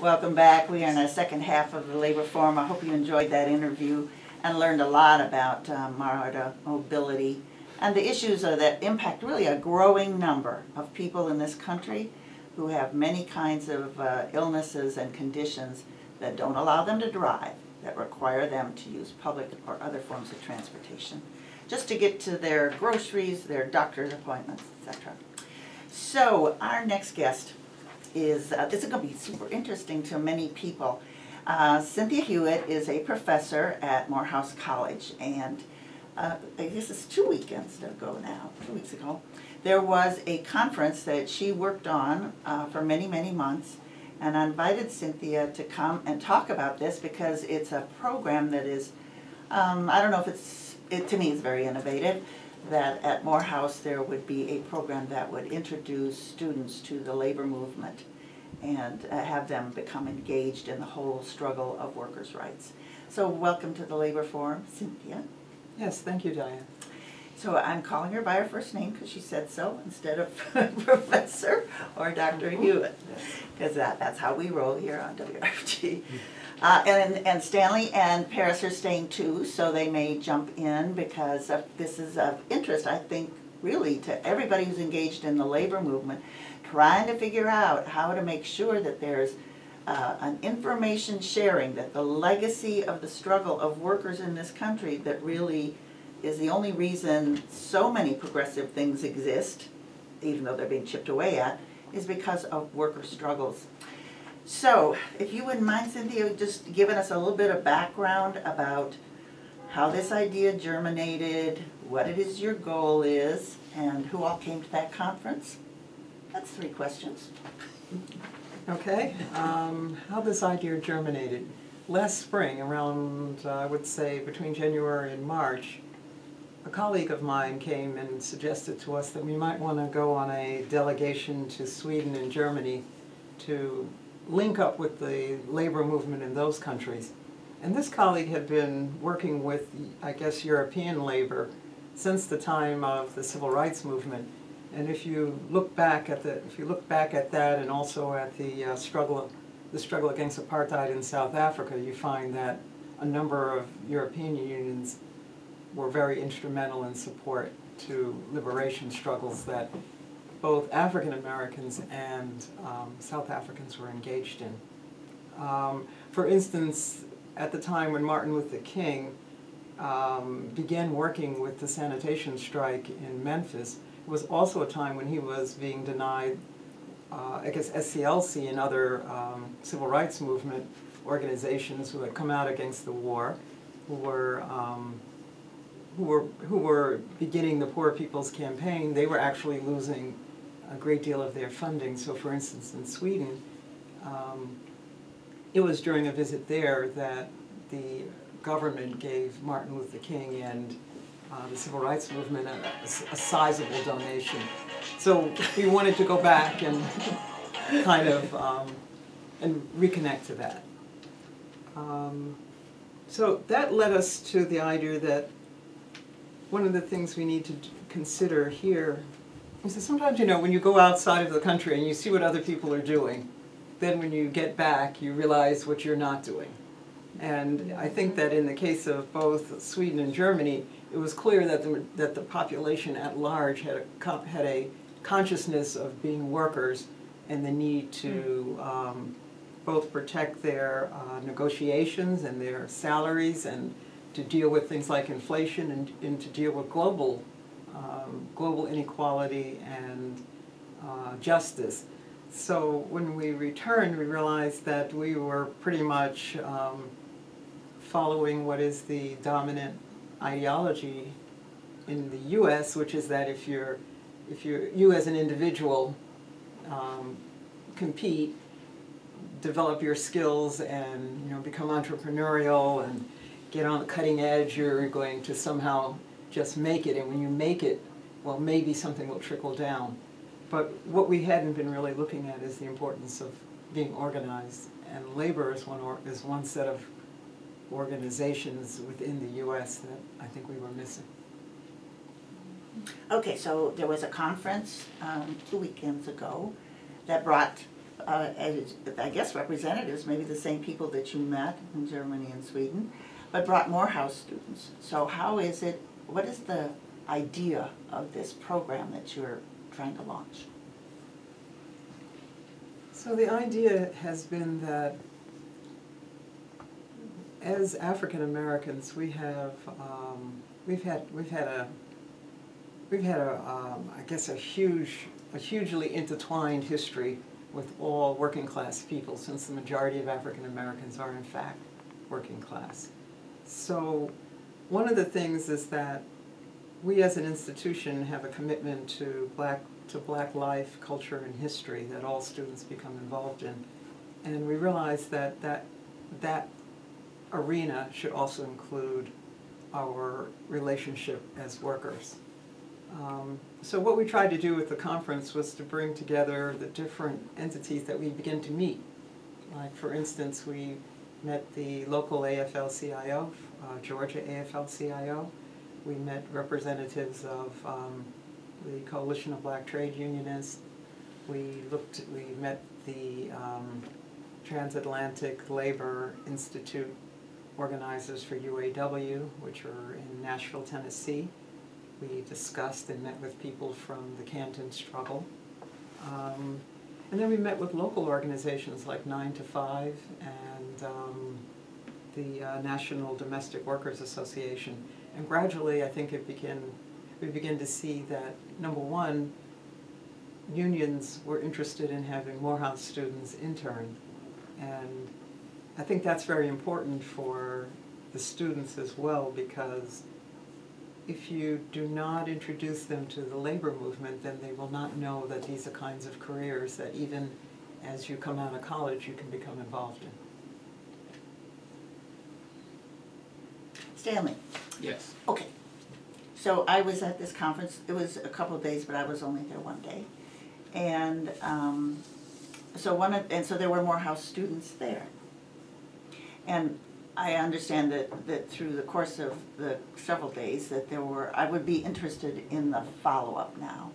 Welcome back. We are in our second half of the Labor Forum. I hope you enjoyed that interview and learned a lot about MARTA mobility and the issues that impact really a growing number of people in this country who have many kinds of illnesses and conditions that don't allow them to drive, that require them to use public or other forms of transportation just to get to their groceries, their doctor's appointments, etc. So our next guest is, this is going to be super interesting to many people. Cynthia Hewitt is a professor at Morehouse College, and I guess it's 2 weekends ago now, 2 weeks ago, there was a conference that she worked on for many, many months, and I invited Cynthia to come and talk about this because it's a program that is, I don't know if to me it's very innovative, that at Morehouse there would be a program that would introduce students to the labor movement and have them become engaged in the whole struggle of workers' rights. So welcome to the Labor Forum, Cynthia. Yes, thank you, Diane. So I'm calling her by her first name because she said so instead of Professor or Dr. Hewitt, because that's how we roll here on WRFG. And Stanley and Paris are staying too, so they may jump in because this is of interest, I think, really to everybody who's engaged in the labor movement, trying to figure out how to make sure that there's an information sharing, that the legacy of the struggle of workers in this country that really is the only reason so many progressive things exist, even though they're being chipped away at, is because of worker struggles. So, if you wouldn't mind, Cynthia, just giving us a little bit of background about how this idea germinated, what it is your goal is, and who all came to that conference. That's 3 questions. Okay, how this idea germinated. Last spring, around, I would say, between January and March, a colleague of mine came and suggested to us that we might want to go on a delegation to Sweden and Germany to link up with the labor movement in those countries. And this colleague had been working with, I guess, European labor since the time of the civil rights movement. And if you look back at that, and also at the struggle against apartheid in South Africa, you find that a number of European unions were very instrumental in support to liberation struggles that both African Americans and South Africans were engaged in. For instance, at the time when Martin Luther King began working with the sanitation strike in Memphis, it was also a time when he was being denied, I guess, SCLC and other civil rights movement organizations who had come out against the war, who were beginning the Poor People's Campaign. They were actually losing a great deal of their funding. So, for instance, in Sweden, it was during a visit there that the government gave Martin Luther King and the civil rights movement a sizable donation. So we wanted to go back and kind of and reconnect to that. So that led us to the idea that one of the things we need to consider here is that sometimes, you know, when you go outside of the country and you see what other people are doing, then when you get back, you realize what you're not doing. And I think that in the case of both Sweden and Germany, it was clear that the population at large had a consciousness of being workers and the need to both protect their negotiations and their salaries, and to deal with things like inflation, and to deal with global inequality and justice. So when we returned, we realized that we were pretty much following what is the dominant ideology in the U.S., which is that if you as an individual compete, develop your skills, and become entrepreneurial and get on the cutting edge, you're going to somehow just make it. And when you make it, well, maybe something will trickle down. But what we hadn't been really looking at is the importance of being organized, and labor is one set of organizations within the U.S. that I think we were missing. Okay, so there was a conference 2 weekends ago that brought I guess representatives, maybe the same people that you met in Germany and Sweden, but brought Morehouse students. So how is it, what is the idea of this program that you're trying to launch? So the idea has been that as African Americans, we've had a I guess a hugely intertwined history with all working class people, since the majority of African Americans are in fact working class. So one of the things is that we as an institution have a commitment to black life, culture, and history that all students become involved in. And we realize that that arena should also include our relationship as workers. So what we tried to do with the conference was to bring together the different entities that we begin to meet. Like, for instance, we met the local AFL-CIO, Georgia AFL-CIO. We met representatives of the Coalition of Black Trade Unionists. We met the Transatlantic Labor Institute organizers for UAW, which are in Nashville, Tennessee. We discussed and met with people from the Canton struggle. And then we met with local organizations like 9 to 5 and the National Domestic Workers Association. And gradually, I think we begin to see that, number one, unions were interested in having Morehouse students intern. And I think that's very important for the students as well, because if you do not introduce them to the labor movement, then they will not know that these are kinds of careers that even as you come out of college, you can become involved in. Stanley? Yes. Okay. So I was at this conference. It was a couple of days, but I was only there one day. And so there were Morehouse students there. And I understand that through the course of the several days that I would be interested in the follow-up now.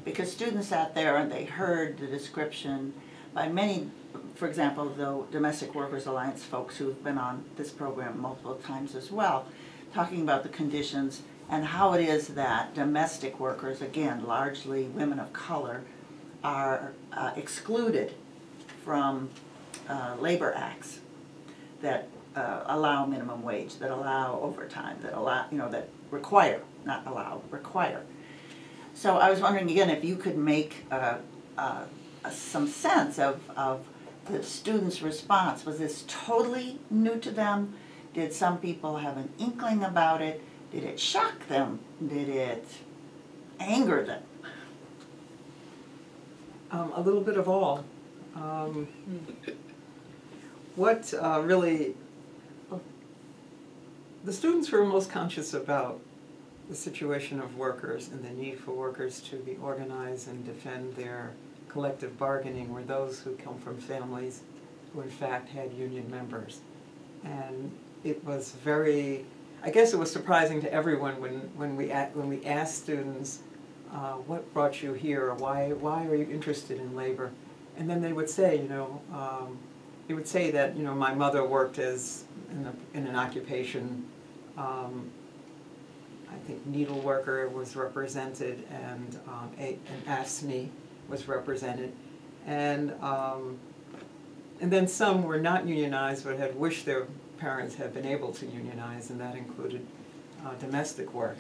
Because students sat there and they heard the description by many, for example, the Domestic Workers Alliance folks who've been on this program multiple times as well, talking about the conditions and how it is that domestic workers, again, largely women of color, are excluded from labor acts that allow minimum wage, that allow overtime, that allow, that require, not allow, require. So I was wondering again if you could make some sense of the students' response. Was this totally new to them? Did some people have an inkling about it? Did it shock them? Did it anger them? A little bit of all. What really, the students were most conscious about the situation of workers and the need for workers to be organized and defend their collective bargaining were those who come from families who in fact had union members. And it was very, I guess it was surprising to everyone when we asked students, what brought you here, or why are you interested in labor? And then they would say, they would say that, my mother worked as in an occupation, I think needle worker was represented, and an AFSCME was represented, and then some were not unionized but had wished their parents had been able to unionize, and that included domestic work.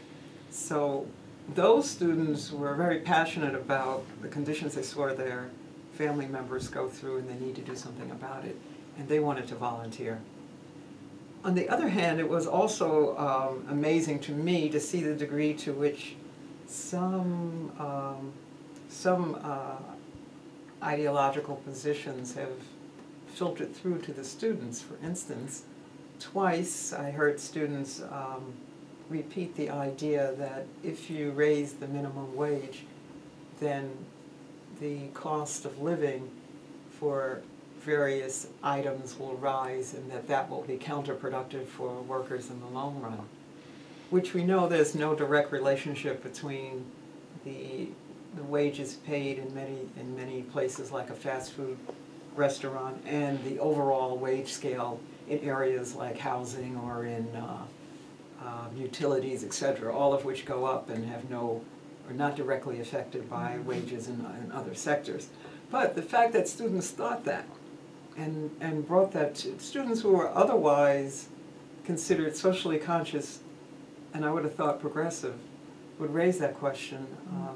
So those students were very passionate about the conditions they saw their family members go through, and they need to do something about it, and they wanted to volunteer. On the other hand, it was also amazing to me to see the degree to which some ideological positions have filtered through to the students. For instance, twice I heard students repeat the idea that if you raise the minimum wage, then the cost of living for various items will rise, and that will be counterproductive for workers in the long run. Which we know there's no direct relationship between the wages paid in many places like a fast food restaurant and the overall wage scale in areas like housing or in utilities, etc., all of which go up and have no, or not directly affected by wages in other sectors. But the fact that students thought that and brought that to students who were otherwise considered socially conscious, and I would have thought progressive, would raise that question.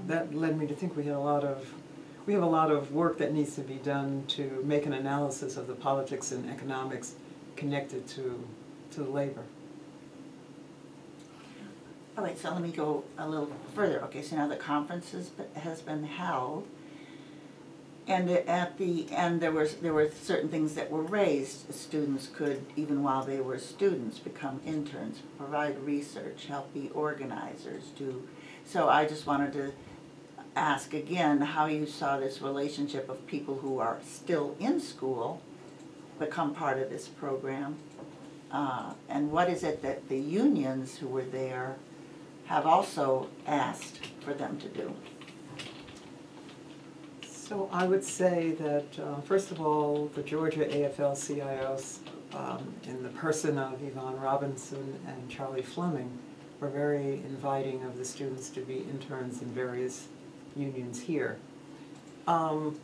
That led me to think we have a lot of work that needs to be done to make an analysis of the politics and economics connected to labor. All right, so let me go a little further. Okay, so now the conference has been held, and at the end there were certain things that were raised. Students could, even while they were students, become interns, provide research, help be organizers, do. So I just wanted to ask again how you saw this relationship of people who are still in school become part of this program, and what is it that the unions who were there have also asked for them to do? So I would say that, first of all, the Georgia AFL-CIOs, in the person of Yvonne Robinson and Charlie Fleming, were very inviting of the students to be interns in various unions here. Some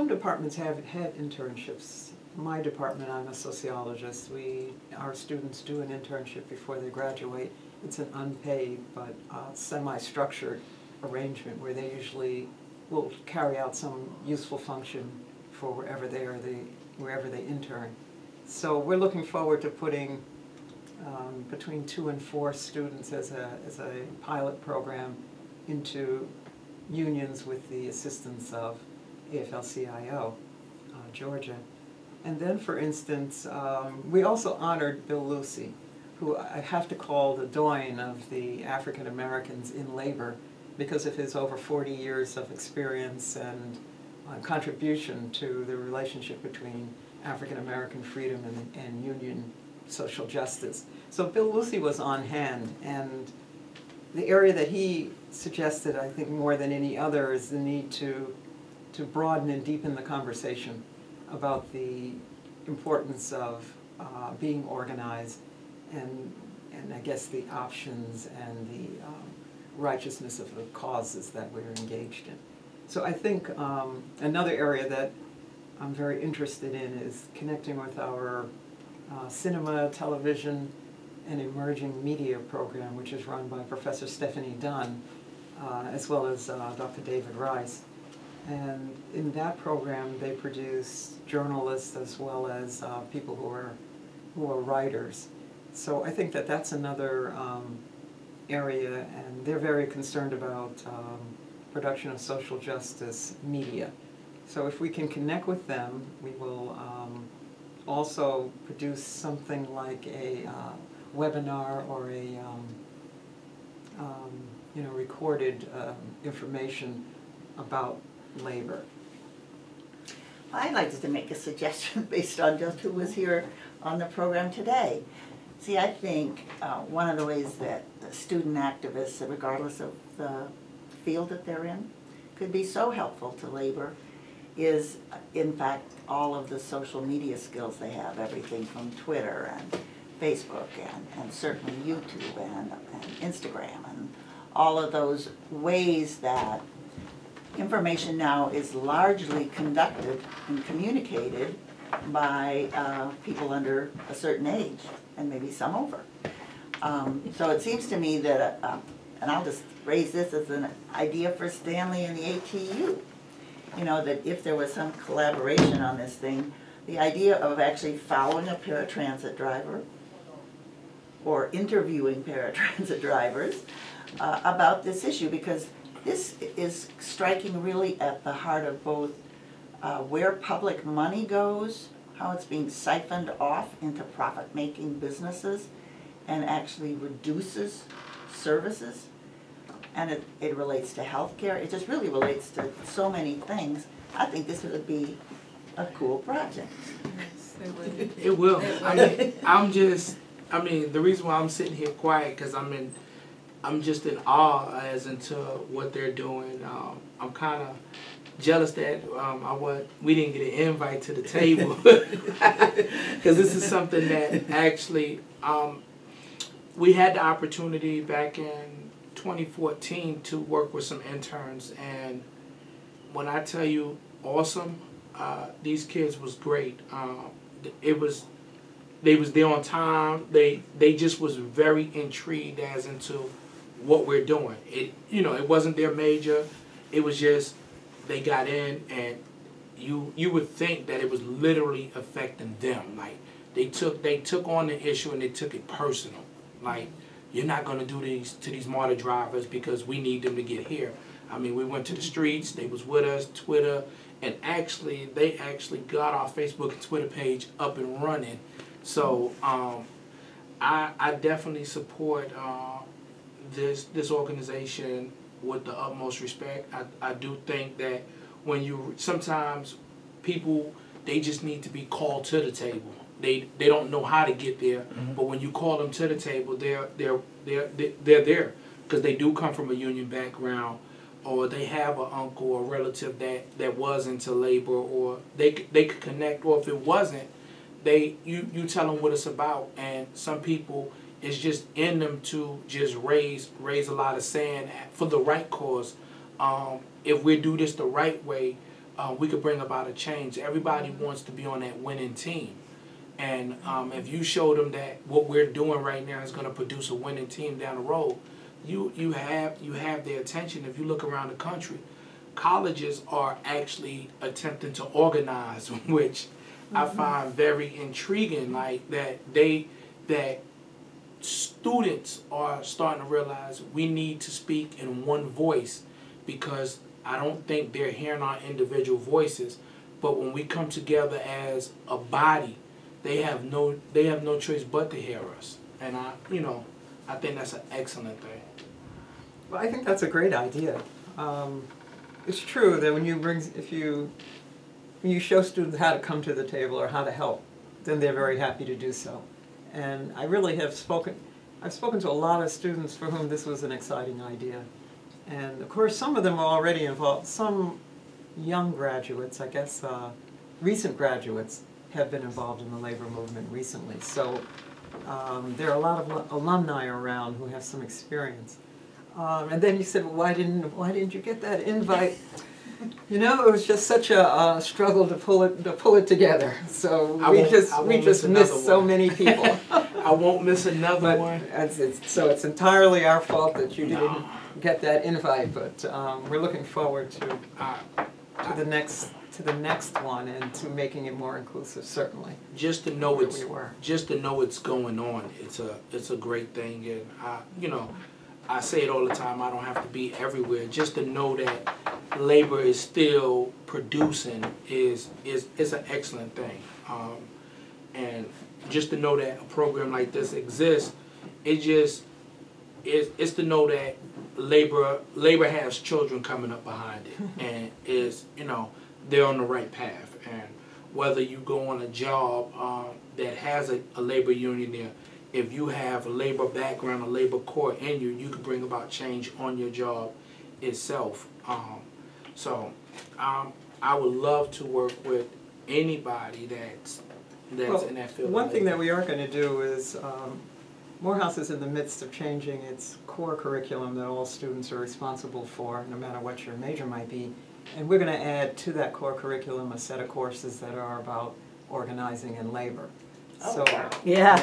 departments have had internships. My department, I'm a sociologist. Our students do an internship before they graduate. It's an unpaid but semi-structured arrangement where they usually will carry out some useful function for wherever they intern. So we're looking forward to putting between 2 and 4 students as a pilot program into unions with the assistance of AFL-CIO, Georgia. And then, for instance, we also honored Bill Lucy, who I have to call the doyen of the African Americans in labor because of his over 40 years of experience and contribution to the relationship between African American freedom and union social justice. So Bill Lucy was on hand, and the area that he suggested, I think more than any other, is the need to broaden and deepen the conversation about the importance of being organized and I guess the options and the righteousness of the causes that we're engaged in. So I think another area that I'm very interested in is connecting with our cinema, television, and emerging media program, which is run by Professor Stephanie Dunn, as well as Dr. David Rice. And in that program, they produce journalists as well as people who are writers. So I think that that's another area, and they're very concerned about production of social justice media. So if we can connect with them, we will also produce something like a webinar or a recorded information about labor. I'd like to make a suggestion based on just who was here on the program today. See, I think one of the ways that the student activists, regardless of the field that they're in, could be so helpful to labor is, in fact, all of the social media skills they have, everything from Twitter and Facebook and certainly YouTube and Instagram and all of those ways that information now is largely conducted and communicated by people under a certain age and maybe some over. So it seems to me that, and I'll just raise this as an idea for Stanley and the ATU, that if there was some collaboration on this thing, the idea of actually following a paratransit driver or interviewing paratransit drivers about this issue, because this is striking really at the heart of both where public money goes, how it's being siphoned off into profit-making businesses and actually reduces services. And it relates to healthcare. It just really relates to so many things. I think this would be a cool project. It will. The reason why I'm sitting here quiet, because I'm just in awe as into what they're doing. I'm kind of jealous that we didn't get an invite to the table, because this is something that actually we had the opportunity back in 2014 to work with some interns, and when I tell you awesome, these kids was great. They was there on time. They just was very intrigued as into what we're doing. It wasn't their major. It was just they got in, and you would think that it was literally affecting them. Like they took on the issue and they took it personal. Like, you're not going to do these to these MARTA drivers because we need them to get here. I mean, we went to the streets. They was with us, Twitter, and they actually got our Facebook and Twitter page up and running. So I definitely support this organization with the utmost respect. I do think that sometimes people, they just need to be called to the table. They don't know how to get there, but when you call them to the table, they're there because they do come from a union background, or they have an uncle or relative that was into labor, or they could connect, or if it wasn't, you tell them what it's about. And some people, it's just in them to just raise a lot of sand for the right cause. If we do this the right way, we could bring about a change. Everybody wants to be on that winning team. And if you show them that what we're doing right now is going to produce a winning team down the road, you have their attention. If you look around the country, colleges are actually attempting to organize, which I find very intriguing. Like that students are starting to realize we need to speak in one voice, because I don't think they're hearing our individual voices. But when we come together as a body, they have no choice but to hear us. And I think that's an excellent thing. Well, I think that's a great idea. It's true that when you show students how to come to the table or how to help, then they're very happy to do so. And I really I've spoken to a lot of students for whom this was an exciting idea. And of course, some of them are already involved. Some young graduates, I guess, recent graduates, have been involved in the labor movement recently. So there are a lot of alumni around who have some experience. And then you said, well, why didn't you get that invite? It was just such a struggle to pull it together. So we just missed so many people. I won't miss another one. So it's entirely our fault that you didn't get that invite. But we're looking forward to the next one and to making it more inclusive. Certainly. Just to know it's going on. It's a great thing, and I say it all the time, I don't have to be everywhere. Just to know that labor is still producing is an excellent thing. And just to know that a program like this exists, it's to know that labor has children coming up behind it, and they're on the right path. And whether you go on a job that has a labor union there, if you have a labor background, a labor core in you, you can bring about change on your job itself. So I would love to work with anybody that's in that field. One thing that we are going to do is Morehouse is in the midst of changing its core curriculum that all students are responsible for, no matter what your major might be. And we're going to add to that core curriculum a set of courses that are about organizing and labor. So, yeah.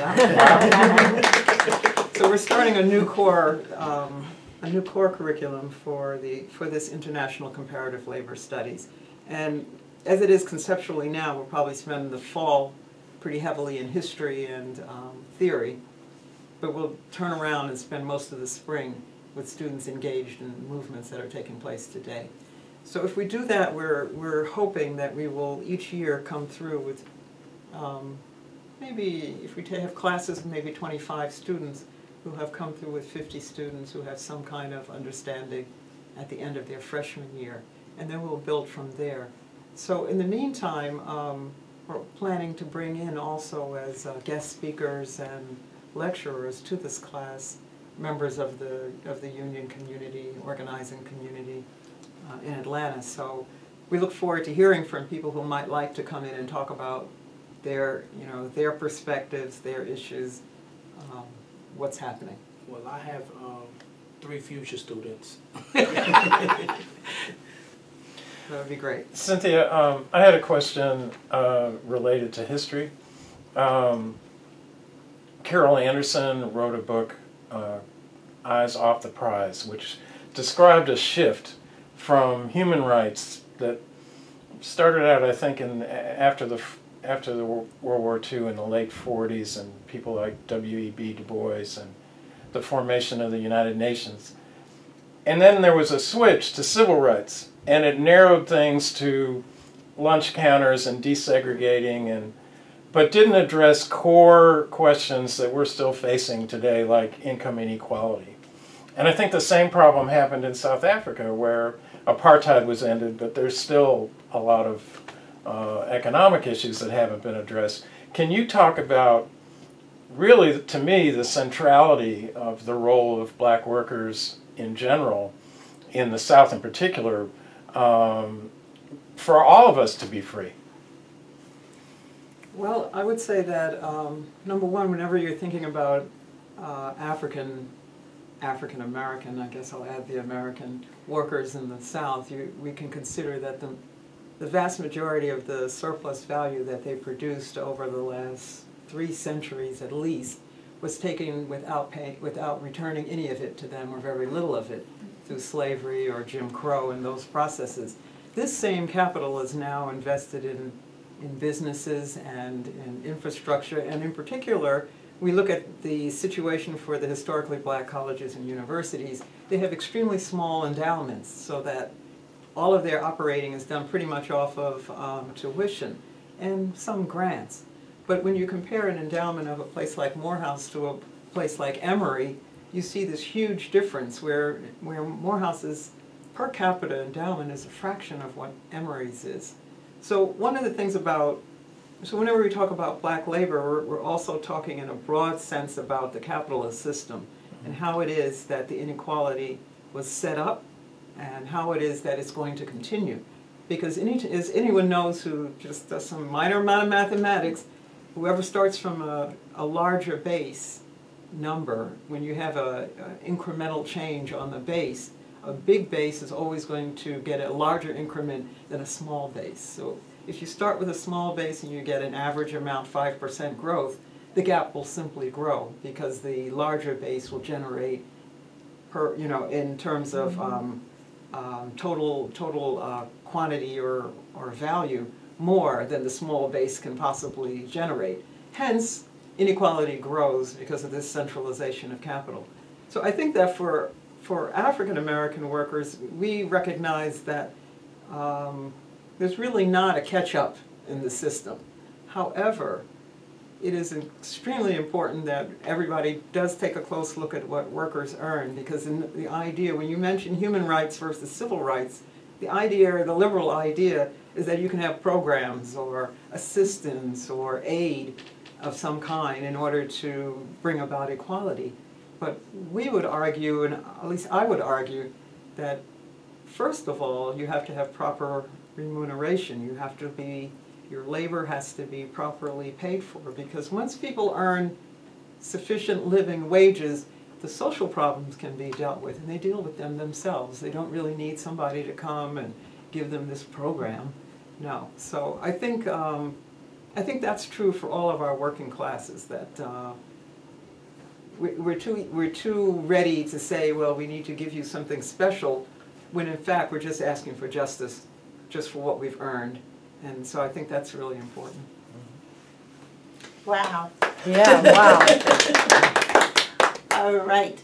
So we're starting a new core curriculum for this International Comparative Labor Studies. And as it is conceptually now, we'll probably spend the fall pretty heavily in history and theory, but we'll turn around and spend most of the spring with students engaged in movements that are taking place today. So if we do that, we're hoping that we will each year come through with maybe, if we have classes, maybe 25 students who have come through with 50 students who have some kind of understanding at the end of their freshman year. And then we'll build from there. So in the meantime, we're planning to bring in also as guest speakers and lecturers to this class members of the union community, organizing community in Atlanta. So we look forward to hearing from people who might like to come in and talk about their, their perspectives, their issues, what's happening. Well, I have 3 future students. That would be great. Cynthia, I had a question related to history. Carol Anderson wrote a book, Eyes Off the Prize, which described a shift from human rights that started out, I think, after the World War II in the late 40s, and people like W.E.B. Du Bois and the formation of the United Nations. And then there was a switch to civil rights, and it narrowed things to lunch counters and desegregating, but didn't address core questions that we're still facing today, like income inequality. And I think the same problem happened in South Africa, where apartheid was ended, but there's still a lot of economic issues that haven't been addressed. Can you talk about, really, to me, the centrality of the role of black workers in general, in the South in particular, for all of us to be free? Well, I would say that, number one, whenever you're thinking about African American, I guess I'll add the American workers in the South, we can consider that the vast majority of the surplus value that they produced over the last 3 centuries at least was taken without returning any of it to them, or very little of it, through slavery or Jim Crow and those processes. This same capital is now invested in businesses and in infrastructure, and in particular, we look at the situation for the historically black colleges and universities. They have extremely small endowments, so that all of their operating is done pretty much off of tuition and some grants. But when you compare an endowment of a place like Morehouse to a place like Emory, you see this huge difference where Morehouse's per capita endowment is a fraction of what Emory's is. So one of the things so whenever we talk about black labor, we're also talking in a broad sense about the capitalist system and how it is that the inequality was set up and how it is that it's going to continue. Because as anyone knows who just does some minor amount of mathematics, whoever starts from a larger base number, when you have an incremental change on the base, a big base is always going to get a larger increment than a small base. So if you start with a small base and you get an average amount, 5% growth, the gap will simply grow because the larger base will generate, in terms of total quantity or value, more than the small base can possibly generate. Hence, inequality grows because of this centralization of capital. So I think that for African American workers, we recognize that there's really not a catch-up in the system. However, it is extremely important that everybody does take a close look at what workers earn, because the idea, when you mention human rights versus civil rights, the liberal idea is that you can have programs or assistance or aid of some kind in order to bring about equality. But we would argue, and at least I would argue, that first of all, you have to have proper remuneration. Your labor has to be properly paid for, because once people earn sufficient living wages, the social problems can be dealt with, and they deal with them themselves. They don't really need somebody to come and give them this program. No. So I think that's true for all of our working classes, that we're too ready to say, well, we need to give you something special, when in fact we're just asking for justice, just for what we've earned. And so I think that's really important. Wow. Yeah, wow. All right.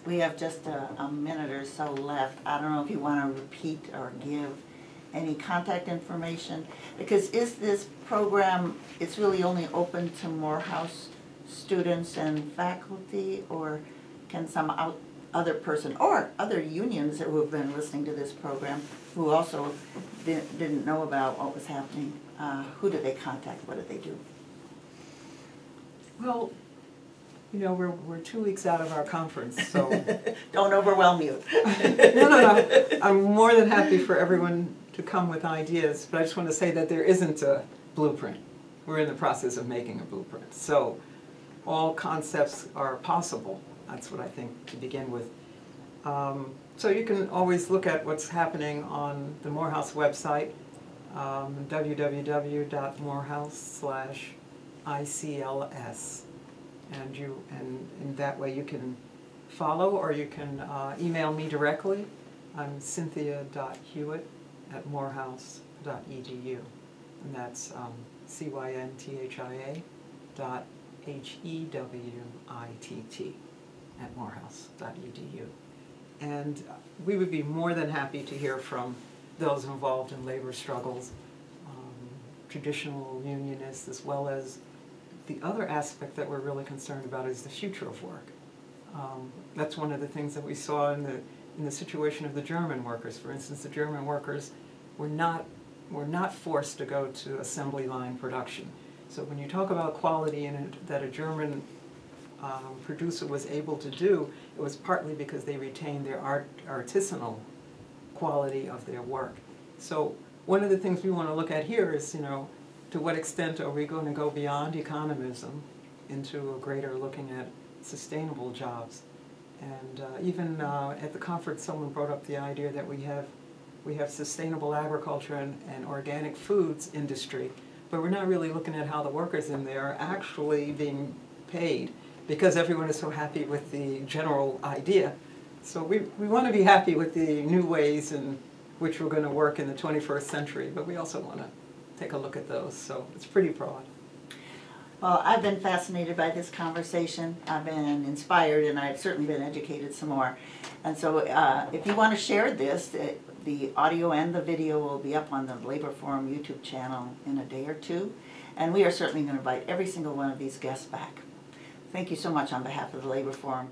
We have just a minute or so left. I don't know if you want to repeat or give any contact information, because is this program, it's really only open to Morehouse students and faculty, or can some other person or other unions who have been listening to this program who also didn't know about what was happening, who do they contact? What do they do? Well, we're 2 weeks out of our conference, so don't overwhelm you. no. I'm more than happy for everyone to come with ideas, but I just want to say that there isn't a blueprint. We're in the process of making a blueprint. So all concepts are possible. That's what I think to begin with. So you can always look at what's happening on the Morehouse website, www.morehouse/ICLS, and in that way you can follow, or you can email me directly. I'm cynthia.hewitt@morehouse.edu, and that's cynthia.hewitt@morehouse.edu. And we would be more than happy to hear from those involved in labor struggles, traditional unionists, as well as the other aspect that we're really concerned about is the future of work. That's one of the things that we saw in the situation of the German workers. For instance, the German workers were not forced to go to assembly line production. So when you talk about quality that a German producer was able to do, it was partly because they retained their artisanal quality of their work. So one of the things we want to look at here is, to what extent are we going to go beyond economism into a greater looking at sustainable jobs. And even at the conference, someone brought up the idea that we have sustainable agriculture and organic foods industry, but we're not really looking at how the workers in there are actually being paid, because everyone is so happy with the general idea. So we want to be happy with the new ways in which we're going to work in the 21st century, but we also want to take a look at those. So it's pretty broad. Well, I've been fascinated by this conversation. I've been inspired, and I've certainly been educated some more. And so if you want to share this, the audio and the video will be up on the Labor Forum YouTube channel in a day or two. And we are certainly going to invite every single one of these guests back. Thank you so much on behalf of the Labor Forum.